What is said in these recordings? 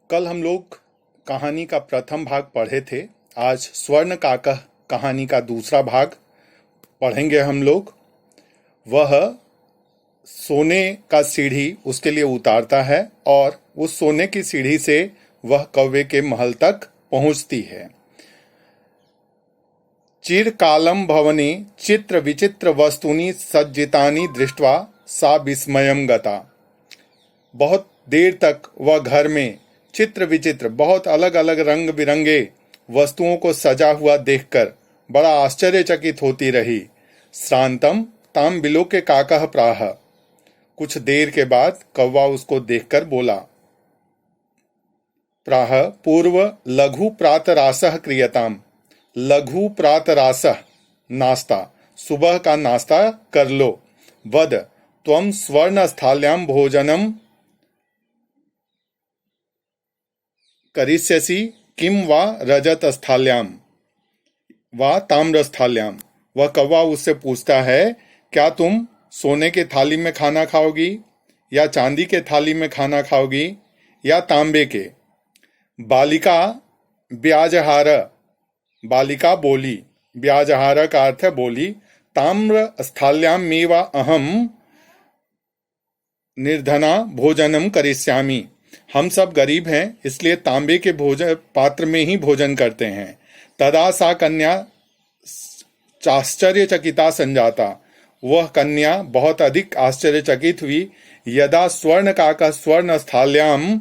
कल हम लोग कहानी का प्रथम भाग पढ़े थे। आज स्वर्ण काकह कहानी का दूसरा भाग पढ़ेंगे हम लोग। वह सोने का सीढ़ी उसके लिए उतारता है और उस सोने की सीढ़ी से वह कौवे के महल तक पहुंचती है। चिरकालम भवने चित्र विचित्र वस्तुनि सज्जितानि दृष्ट्वा सा विस्मयं गता। बहुत देर तक वह घर में चित्र विचित्र बहुत अलग अलग रंग बिरंगे वस्तुओं को सजा हुआ देखकर बड़ा आश्चर्यचकित होती रही। श्रांतम ताम बिलोके काकः प्राह। कुछ देर के बाद कौवा उसको देखकर बोला। प्राह पूर्व लघु प्रातरासः क्रियताम। लघु प्रातरासः नाश्ता, सुबह का नाश्ता कर लो। वद त्वं स्वर्ण स्थाल्याम भोजनम करिष्यसि किम वा रजत स्थाल्याम वा ताम्र स्थाल्याम। वह कौवा उससे पूछता है, क्या तुम सोने के थाली में खाना खाओगी या चांदी के थाली में खाना खाओगी या तांबे के। बालिका ब्याजहार, बालिका बोली, ब्याजहार का अर्थ है बोली। ताम्र स्थाल्याम मेवा अहम निर्धना भोजनम करिष्यामि। हम सब गरीब हैं, इसलिए तांबे के भोजन पात्र में ही भोजन करते हैं। तदा सा कन्या आश्चर्यचकिता संजाता। वह कन्या बहुत अधिक आश्चर्यचकित हुई। यदा स्वर्ण काका स्वर्ण स्थाल्याम,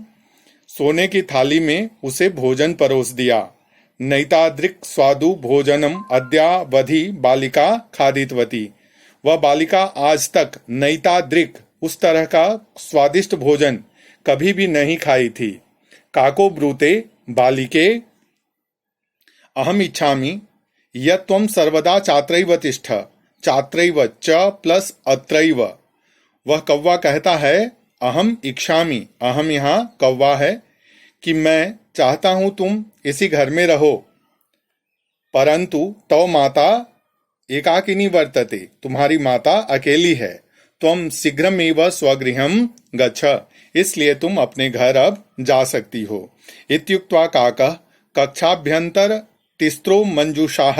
सोने की थाली में उसे भोजन परोस दिया। नैतादृक् स्वादु भोजनम अद्यावधि बालिका खादितवती। वह बालिका आज तक नैतादृक् उस तरह का स्वादिष्ट भोजन कभी भी नहीं खाई थी। काको ब्रूते बालिके अहम इच्छामि यत् त्वं सर्वदा चात्रैव तिष्ठ। चात्रैव च प्लस अत्रैव। वह कौवा कहता है, अहम इच्छामि, अहम यहाँ कौवा है कि मैं चाहता हूं तुम इसी घर में रहो। परंतु तव माता एकाकिनी वर्तते, तुम्हारी माता अकेली है। त्वं शीघ्रमेव स्वगृहं गच्छ, इसलिए तुम अपने घर अब जा सकती हो। इत्युक्त्वा काकः कक्षाभ्यंतर तिस्रो मंजूषाः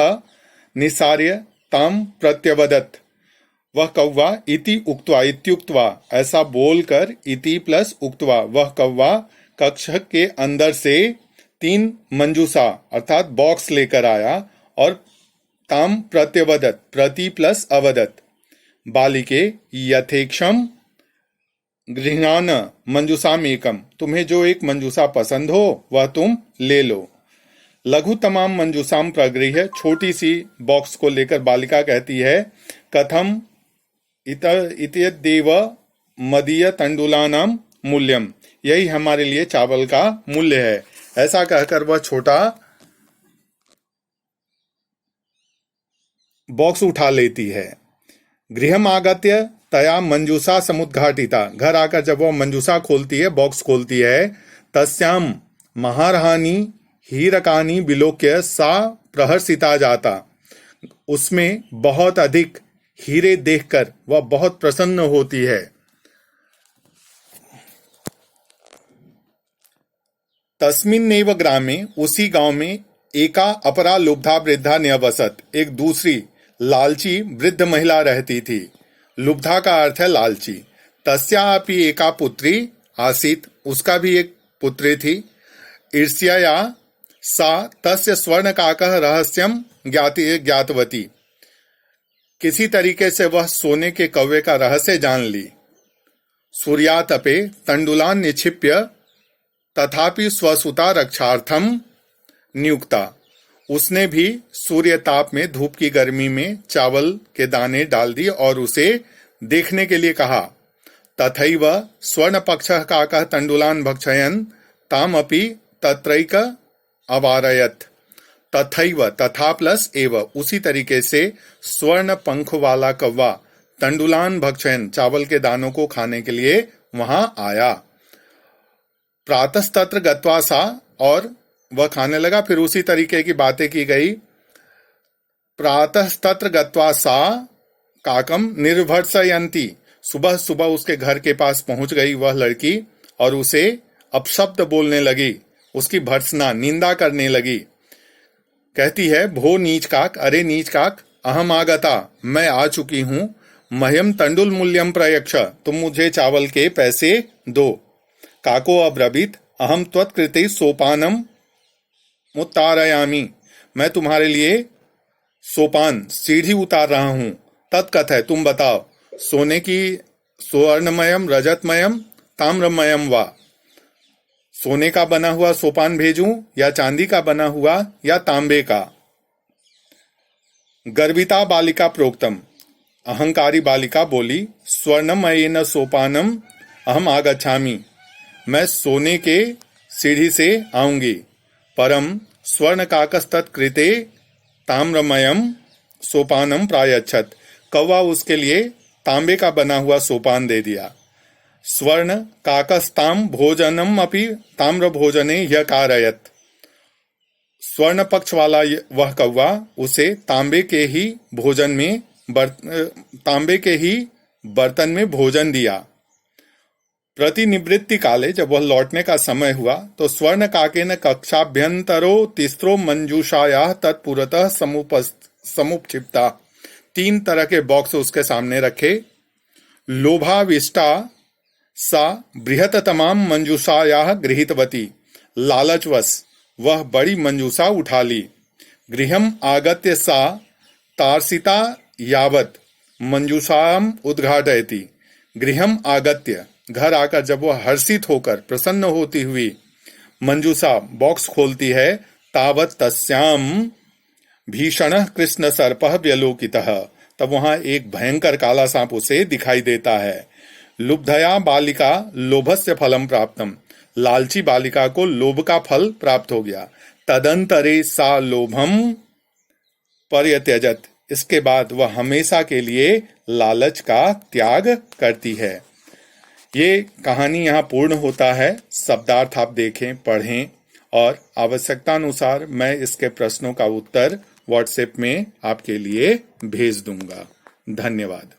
निसार्य ताम प्रत्यवदत्। वह कौवा इति उक्त्वा, इत्युक्त्वा ऐसा बोलकर, इति प्लस उक्त्वा, वह कौवा कक्ष के अंदर से 3 मंजूषा अर्थात बॉक्स लेकर आया और ताम प्रत्यवदत्, प्रति प्लस अवदत्। बालिके यथेक्षम गृह्णान मंजूषाम एकम। तुम्हें जो एक मंजूषा पसंद हो वह तुम ले लो। लघु तमाम मंजूषाम प्रगृह्य, छोटी सी बॉक्स को लेकर बालिका कहती है, कथम इत्यदेव मदीय तंडुलानाम मूल्यम। यही हमारे लिए चावल का मूल्य है। ऐसा कहकर वह छोटा बॉक्स उठा लेती है। गृहम आगत्य तया मंजूषा समुद्घाटिता। घर आकर जब वह मंजूषा खोलती है, बॉक्स खोलती है, तस्याम महारहानी हीरकानी विलोक्य सा प्रहर्षिता जाता। उसमें बहुत अधिक हीरे देखकर वह बहुत प्रसन्न होती है। तस्मिन्नेव ग्रामे, उसी गांव में, एका अपरा लुब्धा वृद्धा न्यवसत। एक दूसरी लालची वृद्ध महिला रहती थी। लुब्धा का अर्थ है लालची। तस्यापि एका पुत्री आसीत, उसका भी एक पुत्री थी। ईर्ष्यया सा तस्य स्वर्ण काकः रहस्यम ज्ञातवती। किसी तरीके से वह सोने के कौवे का रहस्य जान ली। सूर्यातपे तंडुलान निक्षिप्य तथापि स्वसुता रक्षार्थम नियुक्ता। उसने भी सूर्य ताप में, धूप की गर्मी में चावल के दाने डाल दी और उसे देखने के लिए कहा। तथैव स्वर्ण पक्षः काकः तंडुलान भक्षयन् ताम अपि तत्रैक अवारयत। तथैव, तथा प्लस एव, उसी तरीके से स्वर्ण पंख वाला कौवा तंडुलान भक्षयन्, चावल के दानों को खाने के लिए वहां आया। प्रातस्तत्र गत्वा सा, और वह खाने लगा। फिर उसी तरीके की बातें की गई। प्रातस्तत्र गत्वा सा काकम निर्भर्सयन्ती। सुबह सुबह उसके घर के पास पहुंच गई वह लड़की और उसे अपशब्द बोलने लगी, उसकी भर्त्सना निंदा करने लगी। कहती है, भो नीच काक, अरे नीच काक, अहम आगता, मैं आ चुकी हूं, मह्यम तंडुल मूल्यम प्रयक्ष, तुम मुझे चावल के पैसे दो। काको अब्रवीत, अहम त्वत्कृते सोपानम उत्तारयामी, मैं तुम्हारे लिए सोपान सीढ़ी उतार रहा हूं। तत्कथय, तुम बताओ, सोने की स्वर्णमयम रजतमयम ताम्रमयम वा, सोने का बना हुआ सोपान भेजूं या चांदी का बना हुआ या तांबे का। गर्विता बालिका प्रोक्तम, अहंकारी बालिका बोली, स्वर्णमयेन सोपानम अहम आगच्छामि, मैं सोने के सीढ़ी से आऊंगी। परम स्वर्ण काकस्तत्कृते ताम्रमयम सोपानम प्रायच्छत, कौवा उसके लिए तांबे का बना हुआ सोपान दे दिया। स्वर्ण काकस्ताम भोजनम अपि ताम्र भोजने यह कारयत, स्वर्ण पक्ष वाला वह कौवा उसे तांबे के ही बर्तन में भोजन दिया। प्रतिनिवृत्ति काले, जब वह लौटने का समय हुआ तो स्वर्ण काकेन कक्षाभ्यंतरो तिस्रो मंजूषायाः तत्पुरतः समुपक्षिप्ता, 3 तरह के बॉक्स उसके सामने रखे। लोभाविष्टा सा बृहत्तमाम मंजूषायाः गृहीतवती, लालचवश वह बड़ी मंजूषा उठा ली। गृहम आगत्य सा तार्सिता यावत मंजूषाम उद्घाटयति, गृहम आगत्य, घर आकर जब वह हर्षित होकर प्रसन्न होती हुई मंजूषा बॉक्स खोलती है, तावत तस्याम भीषण कृष्ण सर्पः व्यलोकितः, तब वहां एक भयंकर काला सांप उसे दिखाई देता है। लुब्धया बालिका लोभस्य फलम प्राप्तम, लालची बालिका को लोभ का फल प्राप्त हो गया। तदंतरे सा लोभम परित्यजत, इसके बाद वह हमेशा के लिए लालच का त्याग करती है। ये कहानी यहाँ पूर्ण होता है। शब्दार्थ आप देखें, पढ़ें और आवश्यकता अनुसार मैं इसके प्रश्नों का उत्तर व्हाट्सएप में आपके लिए भेज दूंगा। धन्यवाद।